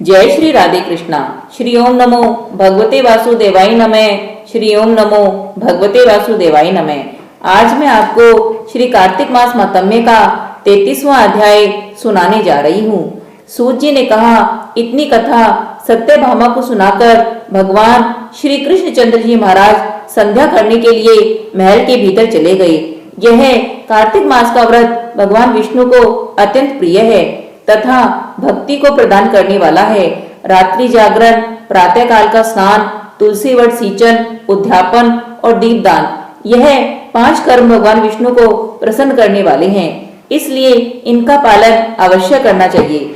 जय श्री राधे कृष्णा। श्री ओम नमो भगवते वासुदेवाय नमः। श्री ओम नमो भगवते वासुदेवाय नमः। आज मैं आपको श्री कार्तिक मास महात्म्य का 33वां अध्याय सुनाने जा रही हूँ। सूत जी ने कहा, इतनी कथा सत्यभामा को सुनाकर भगवान श्री कृष्णचंद्र जी महाराज संध्या करने के लिए महल के भीतर चले गए। यह कार्तिक मास का व्रत भगवान विष्णु को अत्यंत प्रिय है तथा भक्ति को प्रदान करने वाला है। रात्रि जागरण, प्रातः काल का स्नान, तुलसी वट सींचन, उद्यापन और दीपदान, यह 5 कर्म भगवान विष्णु को प्रसन्न करने वाले हैं, इसलिए इनका पालन अवश्य करना चाहिए।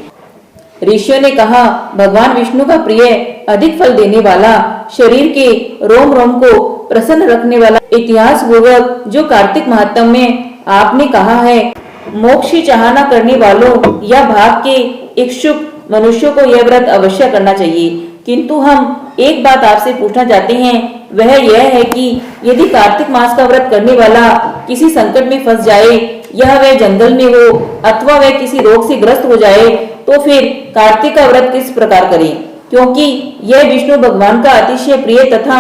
ऋषियों ने कहा, भगवान विष्णु का प्रिय, अधिक फल देने वाला, शरीर के रोम रोम को प्रसन्न रखने वाला इतिहास पूर्वक जो कार्तिक महात्म्य में आपने कहा है, मोक्ष की चाहना करने वालों या भाग के इच्छुक मनुष्यों को यह व्रत अवश्य करना चाहिए। किंतु हम एक बात आपसे पूछना चाहते हैं, वह यह है कि यदि कार्तिक मास का व्रत करने वाला किसी संकट में फंस जाए, या वह जंगल में हो अथवा वह किसी रोग से ग्रस्त हो जाए, तो फिर कार्तिक का व्रत किस प्रकार करें, क्योंकि यह विष्णु भगवान का अतिशय प्रिय तथा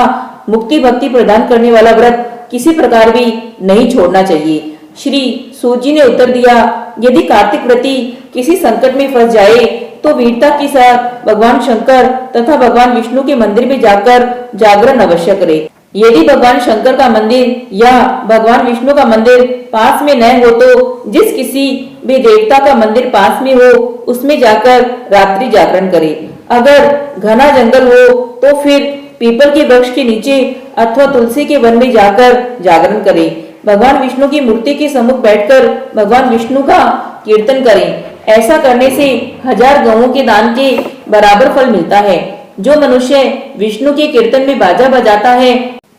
मुक्ति भक्ति प्रदान करने वाला व्रत किसी प्रकार भी नहीं छोड़ना चाहिए। श्री सूत जी ने उत्तर दिया, यदि कार्तिक व्रती किसी संकट में फंस जाए तो वीरता के साथ भगवान शंकर तथा भगवान विष्णु के मंदिर में जाकर जागरण अवश्य करे। यदि भगवान शंकर का मंदिर या भगवान विष्णु का मंदिर पास में न हो तो जिस किसी भी देवता का मंदिर पास में हो उसमें जाकर रात्रि जागरण करे। अगर घना जंगल हो तो फिर पीपल के वृक्ष के नीचे अथवा तुलसी के वन में जाकर जागरण करे। भगवान विष्णु की मूर्ति के सम्मुख बैठकर भगवान विष्णु का कीर्तन करें। ऐसा करने से 1000 गौओं के दान के बराबर फल मिलता है। जो मनुष्य विष्णु के कीर्तन में बाजा बजाता है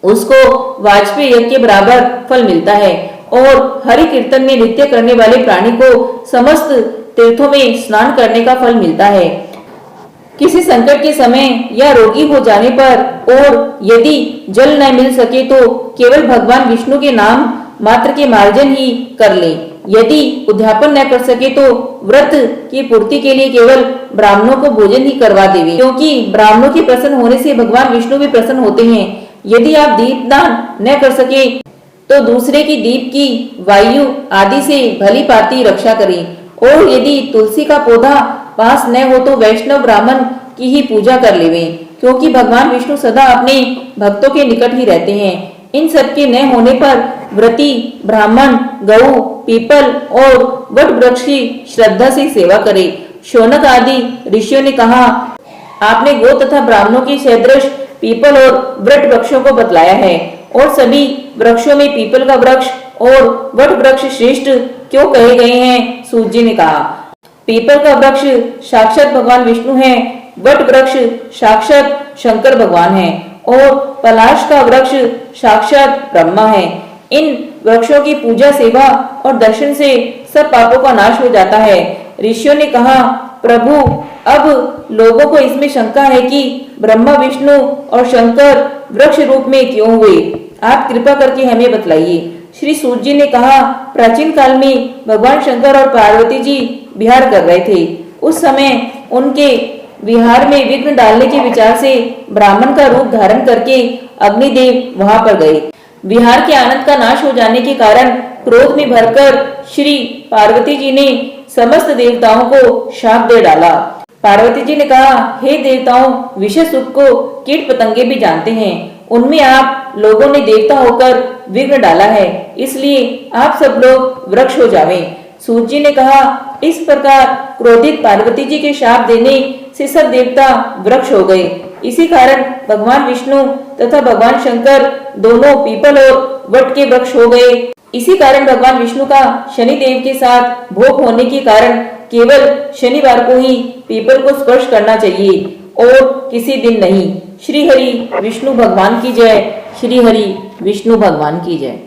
उसको वाजपेयी यज्ञ के बराबर फल मिलता है। और हरि कीर्तन में नृत्य करने वाले प्राणी को समस्त तीर्थों में स्नान करने का फल मिलता है। किसी संकट के समय या रोगी हो जाने पर और यदि जल न मिल सके तो केवल भगवान विष्णु के नाम मात्र के मार्जन ही कर लें। यदि उद्यापन न कर सके तो व्रत की पूर्ति के लिए केवल ब्राह्मणों को भोजन ही करवा देवे, क्योंकि ब्राह्मणों के प्रसन्न होने से भगवान विष्णु भी प्रसन्न होते हैं। यदि आप दीपदान न कर सके तो दूसरे की दीप की वायु आदि से भली भांति रक्षा करें। और यदि तुलसी का पौधा पास न हो तो वैष्णव ब्राह्मण की ही पूजा कर लेवें, क्योंकि भगवान विष्णु सदा अपने भक्तों के निकट ही रहते हैं। इन सब के न होने पर व्रती ब्राह्मण गऊ, पीपल और वट वृक्ष की श्रद्धा से सेवा करे। शौनक आदि ऋषियों ने कहा, आपने गो तथा ब्राह्मणों की सदृश पीपल और वट वृक्षों को बतलाया है, और सभी वृक्षों में पीपल का वृक्ष और वट वृक्ष श्रेष्ठ क्यों कहे गए हैं? सूत जी ने कहा, पीपल का वृक्ष साक्षात भगवान विष्णु है, वट वृक्ष साक्षात शंकर भगवान है, और पलाश का वृक्ष साक्षात ब्रह्मा है। इन वृक्षों की पूजा सेवा और दर्शन से सब पापों का नाश हो जाता है। ऋषियों ने कहा, प्रभु, अब लोगों को इसमें शंका है कि ब्रह्मा विष्णु और शंकर वृक्ष रूप में क्यों हुए, आप कृपा करके हमें बतलाइए। श्री सूत जी ने कहा, प्राचीन काल में भगवान शंकर और पार्वती जी विहार कर रहे थे। उस समय उनके विहार में विघ्न डालने के विचार से ब्राह्मण का रूप धारण करके अग्निदेव वहां पर गए। विहार के आनंद का नाश हो जाने के कारण क्रोध में भरकर श्री पार्वती जी ने समस्त देवताओं को शाप दे डाला। पार्वती जी ने कहा, हे देवताओं, विषय सुख को कीट पतंगे भी जानते हैं, उनमें आप लोगों ने देवता होकर विघ्न डाला है, इसलिए आप सब लोग वृक्ष हो जावें। सूत जी ने कहा, इस प्रकार क्रोधित पार्वती जी के शाप देने से सब देवता वृक्ष हो गए। इसी कारण भगवान विष्णु तथा भगवान शंकर दोनों पीपल और वट के वृक्ष हो गए। इसी कारण भगवान विष्णु का शनि देव के साथ भोग होने के कारण केवल शनिवार को ही पीपल को स्पर्श करना चाहिए और किसी दिन नहीं। श्री हरि विष्णु भगवान की जय। श्री हरि विष्णु भगवान की जय।